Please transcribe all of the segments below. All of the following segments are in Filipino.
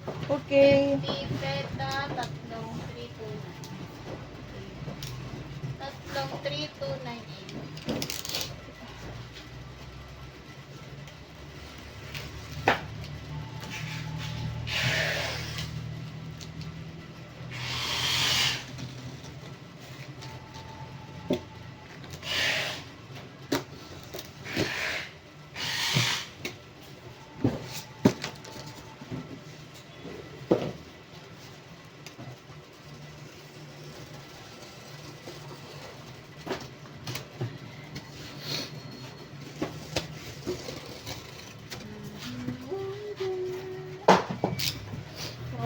Okay. Pipeta, tatlong 329. Tatlong 3298.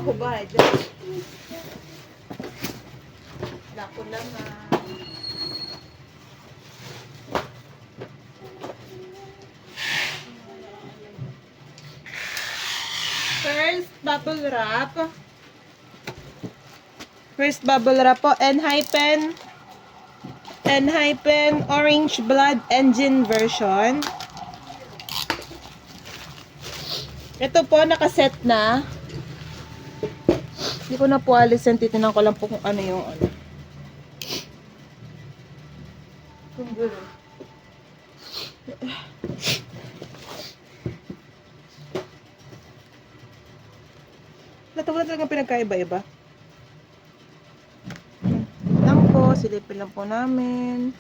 Ako ba? Lako lang First bubble wrap. First bubble wrap po. N-hypen Orange Blood Engine version. Ito po, nakaset na. Hindi ko na po alisin. Titinan ko lang po kung ano yung ano. Kung gano'n. Ito na talagang pinagkaiba-iba. Lang po, silipin lang po namin.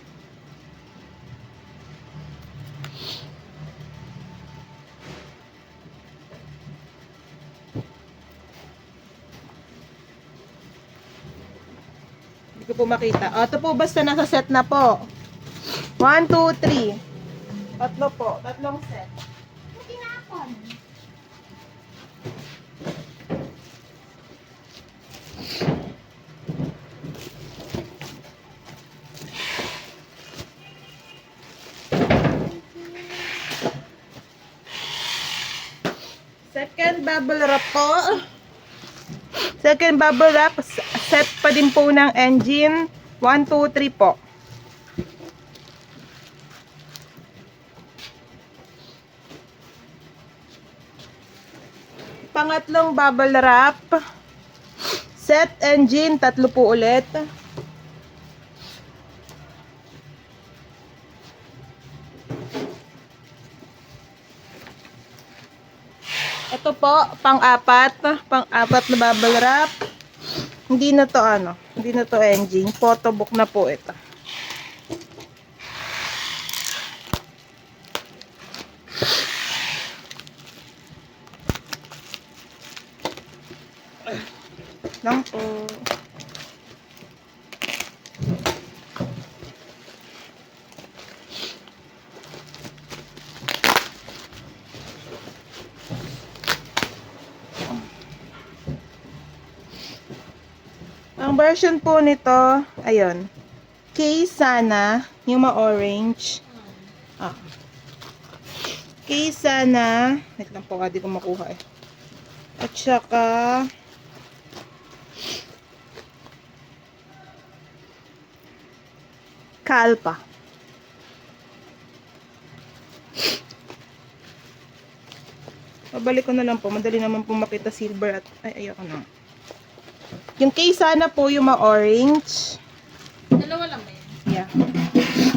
Hindi ko po makita. O, ito po basta nasa set na po. 1, 2, 3. Tatlo po. Tatlong set. Tinapon. Second bubble wrap po. Second bubble wrap. Set pa din po ng engine. 1, 2, 3 po. Pangatlong bubble wrap. Set engine. Tatlo po ulit. Ito po, pang-apat. Pang-apat na bubble wrap. Hindi na to ano. Hindi na to engine. Photobook na po ito. Lang po. Ang version po nito, ayun. Kay Sana, yung ma-orange. Ah. Kay Sana, wait lang po, hindi ko makuha eh. At saka, Kalpa. Pabalik ko na lang po, madali naman po makita silver at, ay, ayoko na. Yung kay Sana po, yung ma-orange. Dalawa lang ba yan? Yeah.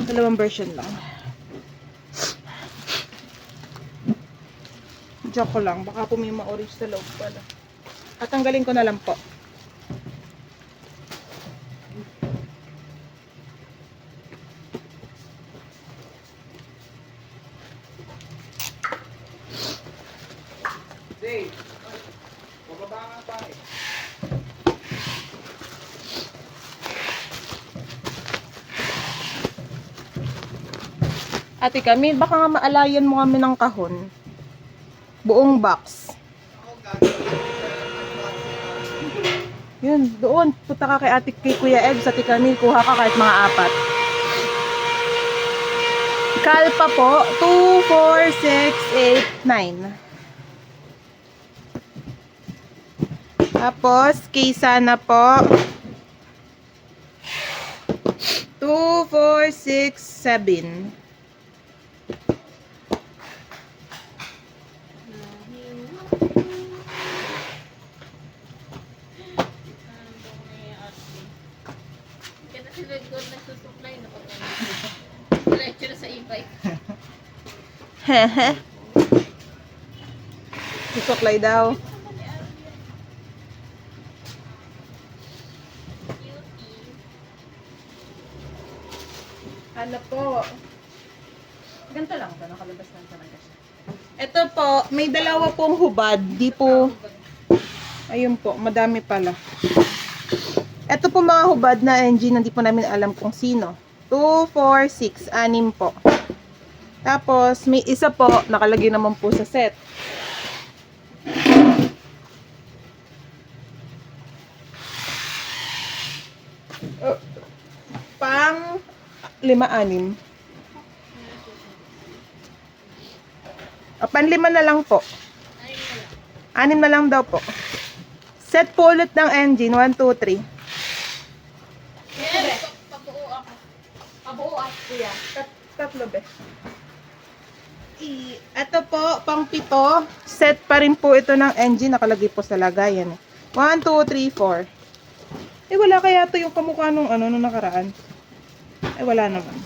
Dalawang version lang. Joke ko lang. Baka po may ma-orange sa loob pala. At tanggalin ko na lang po. Dave, bababa nga tayo. Ate kami, baka nga maalayan mo kami ng kahon. Buong box. Yun, doon. Punta ka kay Kuya Ed sa Tikami. Kuha ka kahit mga 4. Kalpa po, 2, 4, 6, 8, 9. Tapos, kay Sana po, 2, 4, 6, 7. Hehe. Susuklay daw. Ano po? Ganito lang ito. Nakalabas lang talaga siya. Ito po, may dalawa pong hubad. Di po, ayun po, madami pala. Ito po mga hubad na engine, hindi po namin alam kung sino. 2, 4, 6, 6 po. Tapos, may isa po, nakalagay naman po sa set. Pang 5, 6. Pan 5 na lang po. 6 na lang daw po. Set po ulit ng engine. 1, 2, 3. Yes, pabuo ako. Pabuo ako, kuya. Tatlo be. Ito po, pang 7. Set pa rin po ito ng engine. Nakalagay po sa lagayan. 1, 2, 3, 4. Wala kaya ito yung kamukha nung nung nakaraan. Wala naman.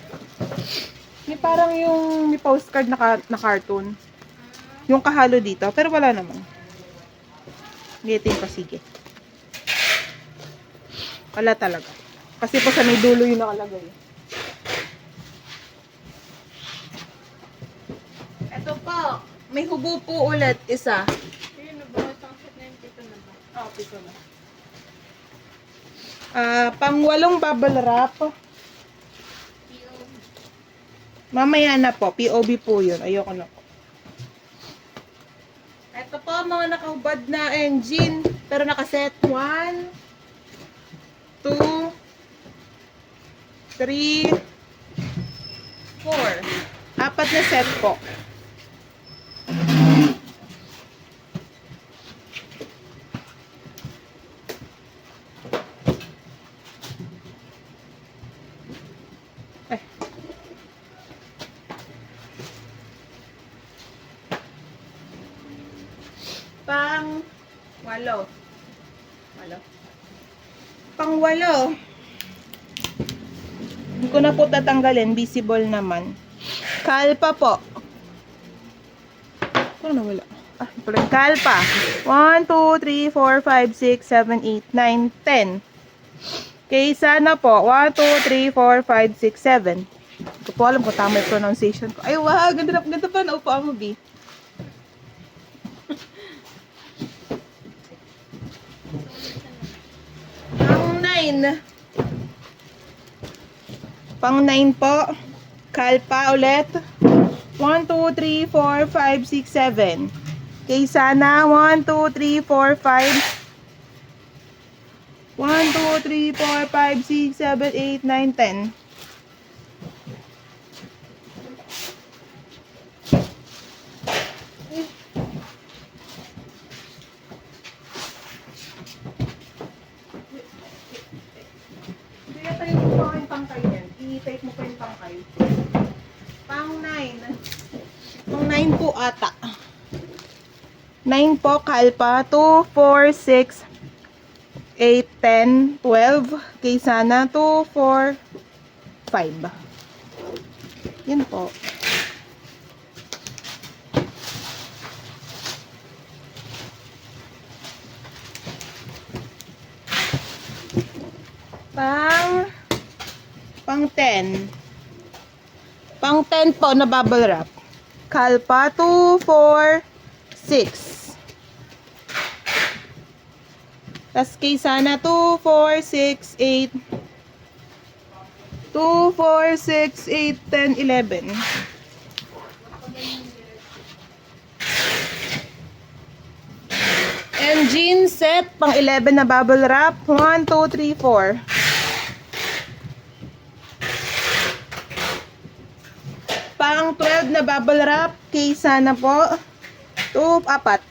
May parang yung may postcard na cartoon. Yung kahalo dito, pero wala naman. Ito yung pasige. Wala talaga. Kasi po sa may dulo yung nakalagay. Ito po, may hubo po ulit, isa. Ayun na ba? Isang set na yung pito na ba? Pito na. Pang 8 bubble wrap. PO. Mamaya na po, POB po yun. Ayoko na po. Ito po, mga nakahubad na engine. Pero nakaset 1, 2, 3, 4. 4 na set po. Eh. Pang 8. Pang 8. Hindi ko na po tatanggalin. Visible naman. Kalpa po. Ano wala? Kalpa. 1, 2, 3, 4, 5, 6, 7, 8, 9, 10. Kaysa na po. 1, 2, 3, 4, 5, 6, 7. Hindi ko po alam kung tama yung pronunciation ko. Ay, wow. Ganda pa. Naupo ang B. Pang 9 po. Kalpa ulit. 1, 2, 3, 4, 5, 6, 7. Kaysa na. 1, 2, 3, 4, 5. 1, 2, 3, 4, 5, 6, 7, 8, 9, 10. Hindi yata yung pangkay yan. I-take mo pa yung pangkay. Pang 9. Pang 9 po ata. 9 po, kalpa. 2, 4, 6, 8, 10, 12. Kaysa na 2, 4, 5. Yun po. Pang 10. Pang 10 po na bubble wrap. Kalpa 2, 4, 6. Tas kaysa na 2, 4, 6, 8. 2, 4, 6, 8, 10, 11. Engine set pang 11 na bubble wrap. 1, 2, 3, 4. Pang 12 na bubble wrap. Kaysa na po. 2, 4.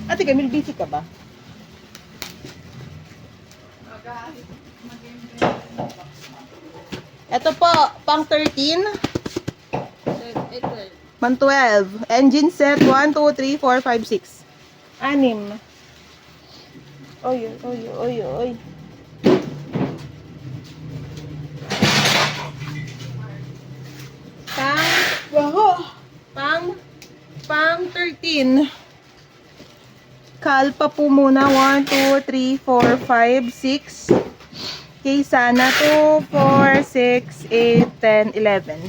Ate Camille, busy ka ba? Ito po, pang 13. Ito. 112. Engine set 1, 2, 3, 4, 5, 6. 6. Oy, oy, oy, oy. Pang 13. Kalpa po muna. 1, 2, 3, 4, 5, 6. Keysana 2, 4, 6, 8, 10, 11.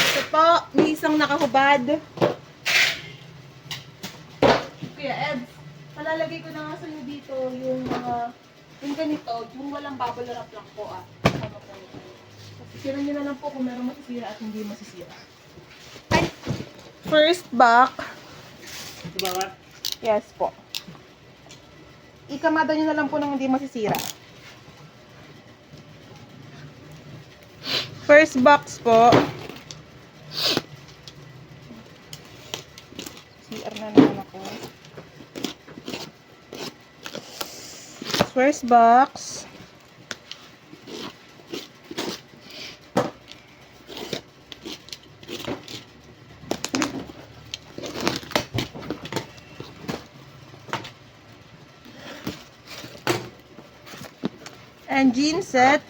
Ito po, may isang nakahubad. Kuya Ed, palalagay ko na nga sa inyo dito yung mga, yung ganito, yung walang bubble wrap lang po Ano po ito? Sisiran nyo na lang po kung meron masisira at hindi masisira. Ay! First box. Ito ba ba? Yes po. Ikamada nyo na lang po nang hindi masisira. First box po. CR na naman ako. First box. Engine set.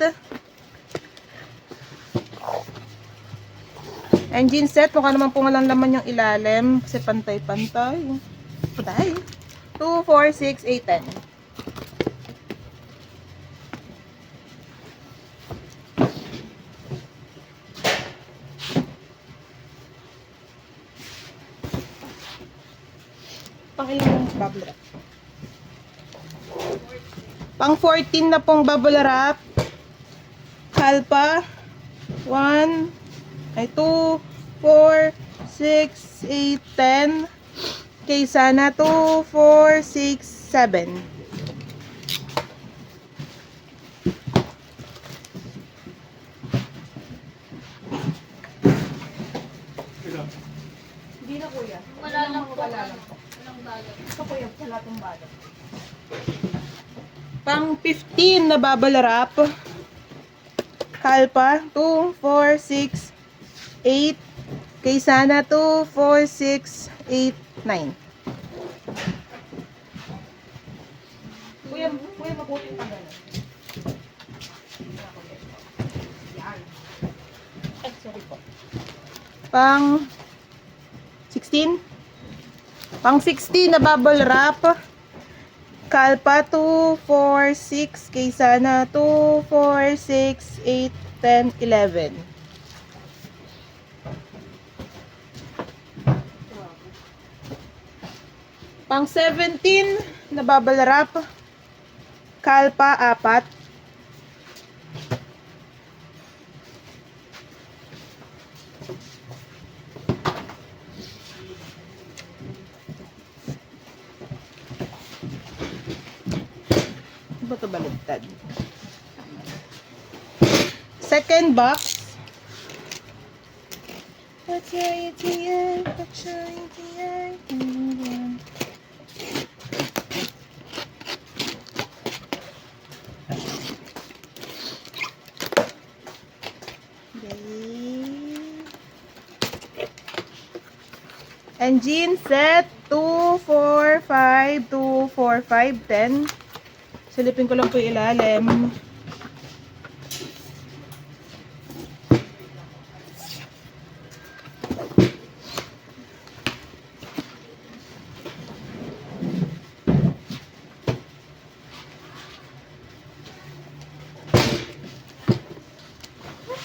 Engine set. Mukha naman po walang laman yung ilalim. Kasi pantay-pantay. Patay. 2, 4, 6, 8, 10. Pang ilang bubble wrap? Pang 14 na pong bubble wrap. Kalpa. 1, 2, 4, 6, 8, 10. Keysana 2, 4, 6, 7. Ito. Hindi na kuya. Wala lang po. Wala lang. Walang balag. Ito kuya, wala itong balot. Pang 15 na bubble wrap. Kalpa 2, 4, 6, 8. Keysana 2, 4, 6, 8, 9. Kuya, mabuting pa gano'n. Yan. Ay, sorry po. Pang 16? Pang 16 na bubble wrap. Kalpa 2, 4, 6. Keysana 2, 4, 6, 8, 10, 11. Pang 17 na bubble wrap. Kalpa 4. Ba ito baligtad? Second box. Engine set 2, 4, 5, 2, 4, 5, 10. Silipin ko lang po yung ilalim.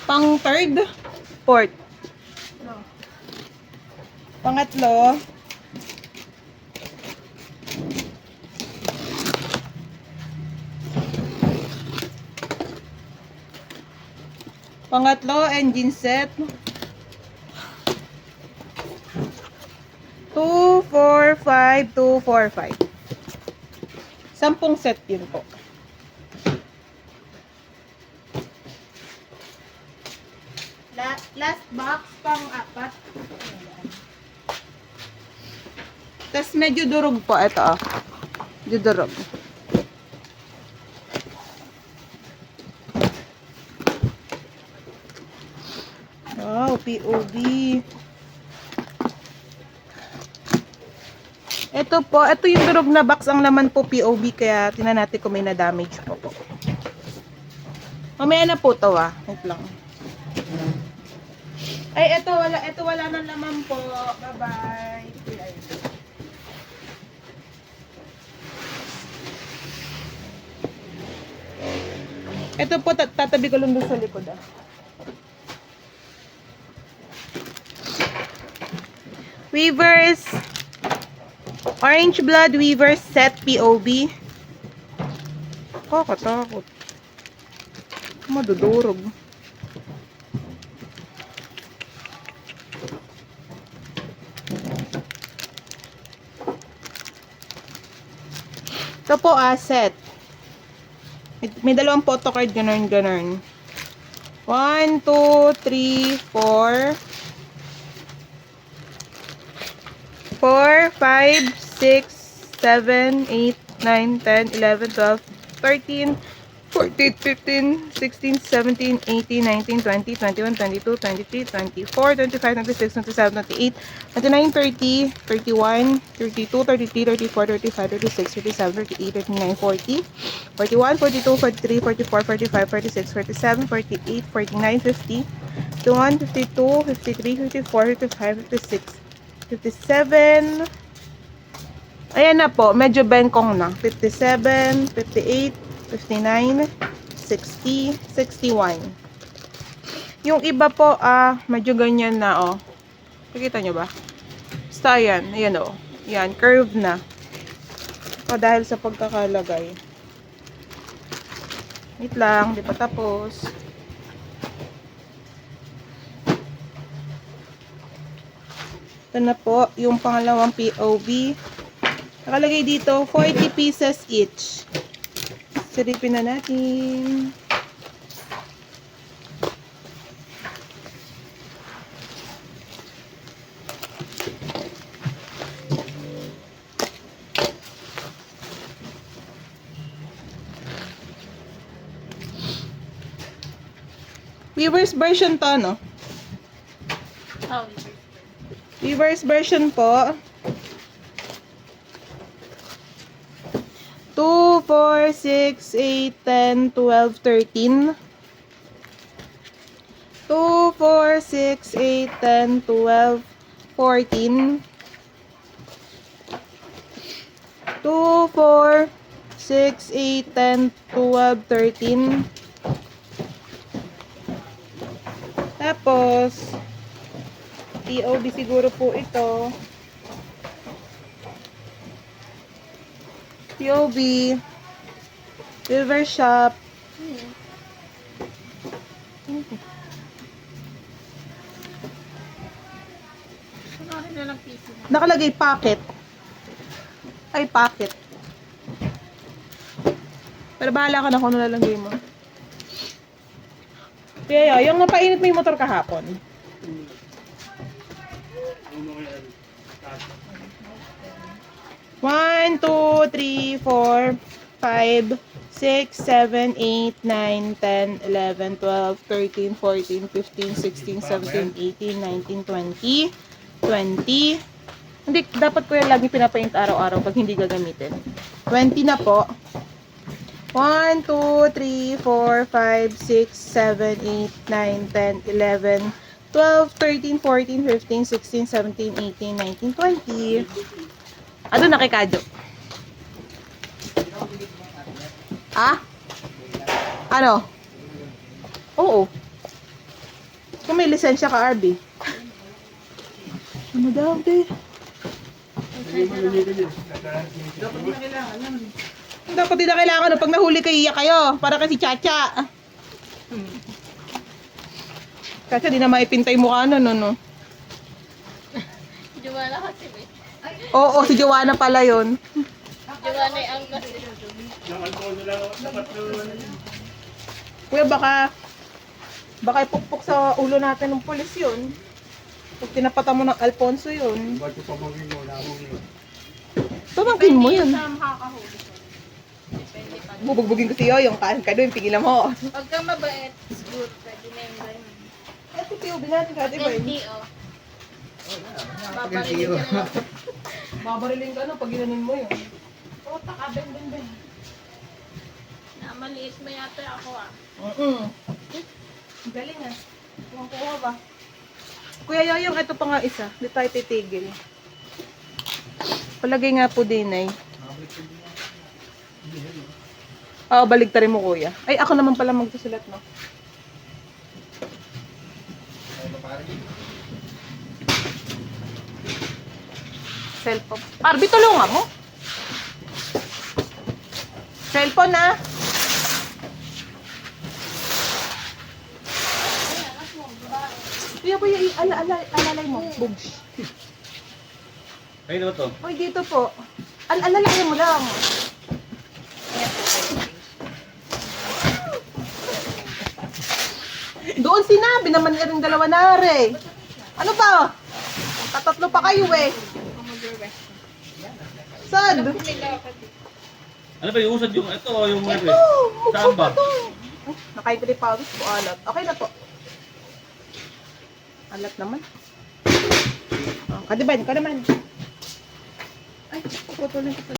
Pang third, fourth. Pangatlo, engine set. 2, 4, 5, 2, 4, 5. 10 set yun po. Last box, pang-4. Tapos medyo durog po. Ito, Medyo durog. POV. Ito po, ito yung durog na box. Ang laman po POV, kaya tingnan natin kung may na-damage po po. Mamaya na po to ah. Wait lang. Ay, ito wala nang laman po. Bye-bye. Ito po, tatabi ko lang doon sa likod ah. Weavers Orange Blood Weavers Set POV. Kakatakot. Madudurog. Ito po set. May dalawang photocard, ganun. 1, 2, 3, 4 4, 5, 6, 7, 8, 9, 10, 11, 12, 13, 14, 15, 16, 17, 18, 19, 20, 21, 22, 23, 24, 25, 26, 27, 28, 29, 30, 31, 32, 33, 34, 35, 36, 37, 38, 39, 40, 41, 42, 43, 44, 45, 46, 47, 48, 49, 50, 51, 52, 53, 54, 55, 56, 57. Ayan na po, medyo bengkong na. 57, 58, 59, 60, 61. Yung iba po, medyo ganyan na, oh. Nakikita nyo ba? Basta yan, ayan, oh. Yan, curve na. O, dahil sa pagkakalagay. Wait lang, di pa tapos. Ito na po, yung pangalawang POV. Nakalagay dito, 40 pieces each. Silipin na natin. Weaver's version to, no? Oh, Weaver's version po. 2, 4, 6, 8, 10, 12, 13. 2, 4, 6, 8, 10, 12, 14. 2, 4, 6, 8, 10, 12, 13. Tapos, POV siguro po ito. POV, Silver Shop. Sakahin na lang piso. Nakalagay packet. Ay, packet. Pero bahala ka na kung ano lalagay mo. Kaya yung napainit mo yung motor kahapon. Ano kaya? 1, 2, 3, 4, 5, 6, 7, 8, 9, 10, 11, 12, 13, 14, 15, 16, 17, 18, 19, 20, 20. Hindi, dapat ko yan lagi pinapaint araw-araw pag hindi gagamitin. 20 na po. 1, 2, 3, 4, 5, 6, 7, 8, 9, 10, 11, 12, 13, 14, 15, 16, 17, 18, 19, 20. Ano na kay Kadyo? Ano? Oo. Kung may lisensya ka, RB. Ano daw, be? Dapat din na kailangan pag nahuli kayo, iyak kayo. Para kasi Chacha. Chacha, di na maipintay mukha no. Joanna kasi eh. Oo, si Joanna pala yun. Joanna ang kasi. Nakalpo nila dapat naman. Kuya, baka ipukpok sa ulo natin ng pulis yun. Pag tinapatan mo ng Alfonso yun. Ba't yung pamangkin mo? Lamang yun. Pamangkin mo yun. Sa makakahuli ko. Depende pa. Bubugbugin ko si Yoyong, kain ka doon, pigilan mo. Pag kang mabait, siguro pwede na yung ganun. Ito POV natin, Kati Boy. Hindi, oh. Babarinig ka na lang. Babariling ka na pag ginanin mo yun. Oh, taka, ben. Maliit mo yata ako, ah. Galing ah. Kuha ba? Kuya Yoyong, ito pa nga isa. Hindi tayo titigil. Palagay nga po din eh. Oo, baligtarin mo kuya. Ay, ako naman pala magsusulat, no? Cellphone. Barbie, tulungan mo. Cellphone na. Kuya, kuya, alalay mo. Bugs. Ayun na to. Uy, dito po. Alalay mo lang. Doon sinabi naman niya rin dalawa na re. Ano ba? Tatatlo pa kayo eh. Sad. Ano ba yung usad yung ito o yung Ito, Saan mukha ba? to. Nakaitri pawis po alat. Okay na po. Alat naman. Oh, kadiban, ka naman. Ay, puputulin ko.